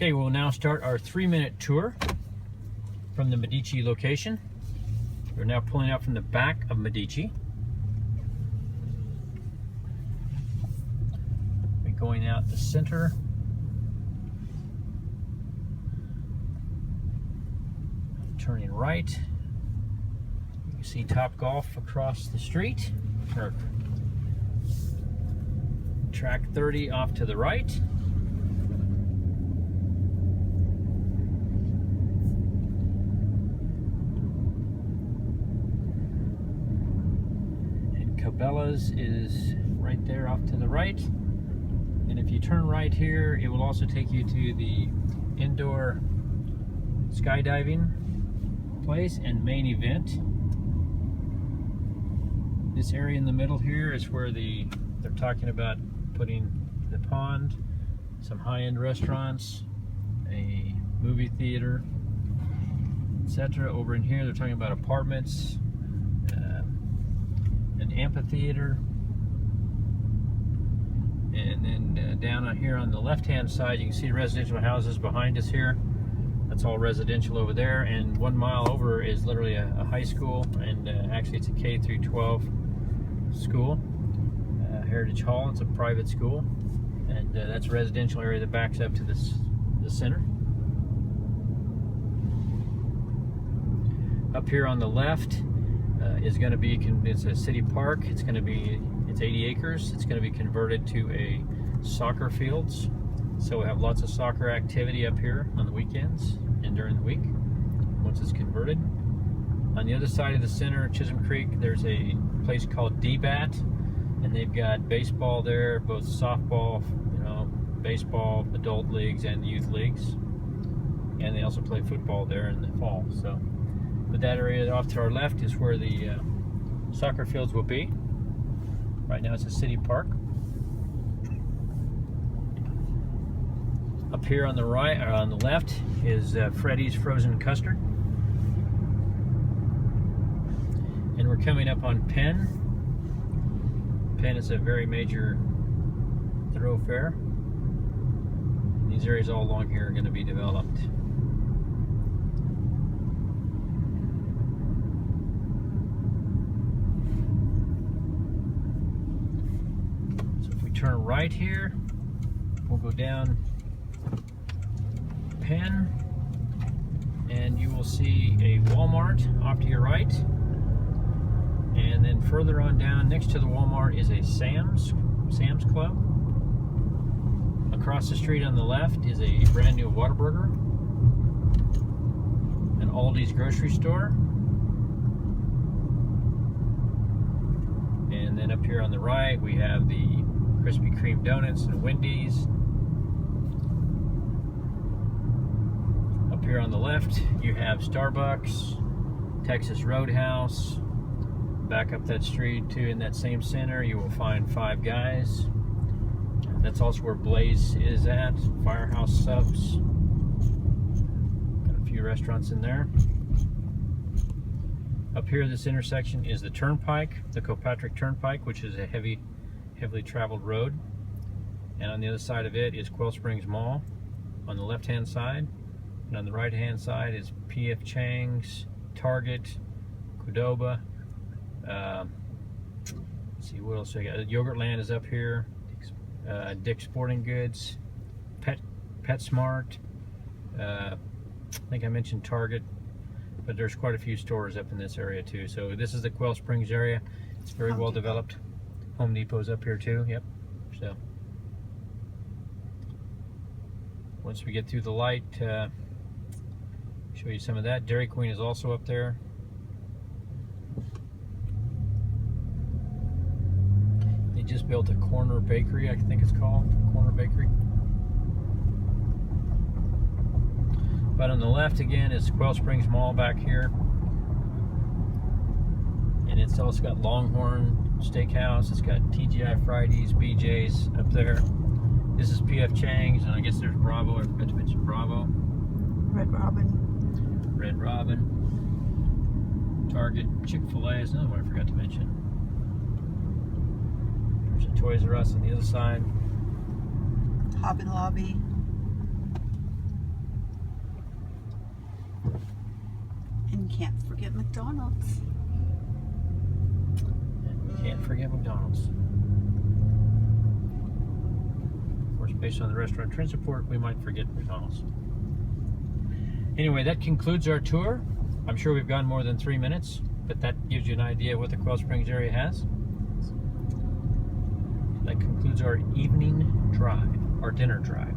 Okay, we'll now start our 3-minute tour from the Medici location. We're now pulling out from the back of Medici. We're going out the center. Turning right. You can see Topgolf across the street. Or track 30 off to the right. Cabela's is right there off to the right, and if you turn right here, it will also take you to the indoor skydiving place and main event. This area in the middle here is where they're talking about putting the pond, some high-end restaurants, a movie theater, etc. Over in here they're talking about apartments, an amphitheater, and then down on here on the left hand side you can see residential houses behind us here. That's all residential over there, and 1 mile over is literally a high school, and actually it's a K through 12 school, Heritage Hall. It's a private school, and that's a residential area that backs up to the center. Up here on the left is going to be, it's a city park. It's 80 acres. It's going to be converted to a soccer fields. So we have lots of soccer activity up here on the weekends and during the week once it's converted. On the other side of the center, Chisholm Creek, there's a place called D-Bat, and they've got baseball there, both softball, baseball, adult leagues and youth leagues. And they also play football there in the fall. So, but that area off to our left is where the soccer fields will be. Right now it's a city park. Up here on the right, or on the left, is Freddy's Frozen Custard. And we're coming up on Penn. Penn is a very major thoroughfare. These areas all along here are going to be developed. So if we turn right here, we'll go down Penn, and you will see a Walmart off to your right, and then further on down next to the Walmart is a Sam's Club. Across the street on the left is a brand new Whataburger, an Aldi's grocery store, and then up here on the right we have the Krispy Kreme donuts and Wendy's. Here on the left you have Starbucks, Texas Roadhouse. Back up that street too, in that same center you will find Five Guys. That's also where Blaze is at, Firehouse Subs. Got a few restaurants in there. Up here this intersection is the Turnpike, the Kilpatrick Turnpike, which is a heavily traveled road. And on the other side of it is Quail Springs Mall on the left hand side. And on the right hand side is P.F. Chang's, Target, Qdoba. Let's see what else I got. Yogurtland is up here. Dick's Sporting Goods, PetSmart. I think I mentioned Target, but there's quite a few stores up in this area too. So this is the Quail Springs area. It's very well developed. Home Depot's up here too. Yep. So once we get through the light, show you some of that. Dairy Queen is also up there. They just built a corner bakery, I think it's called, Corner Bakery. But on the left again is Quail Springs Mall back here. And it's also got Longhorn Steakhouse, it's got TGI Fridays, BJ's up there. This is P.F. Chang's, and I guess there's Bravo, I forgot to mention Bravo. Red Robin. Target, Chick-fil-A is another one I forgot to mention. There's a Toys R Us on the other side. Hobby Lobby. Can't forget McDonald's. And we can't forget McDonald's. Of course, based on the restaurant trends report, we might forget McDonald's. Anyway, that concludes our tour. I'm sure we've gone more than 3 minutes, but that gives you an idea of what the Quail Springs area has. That concludes our evening drive, our dinner drive.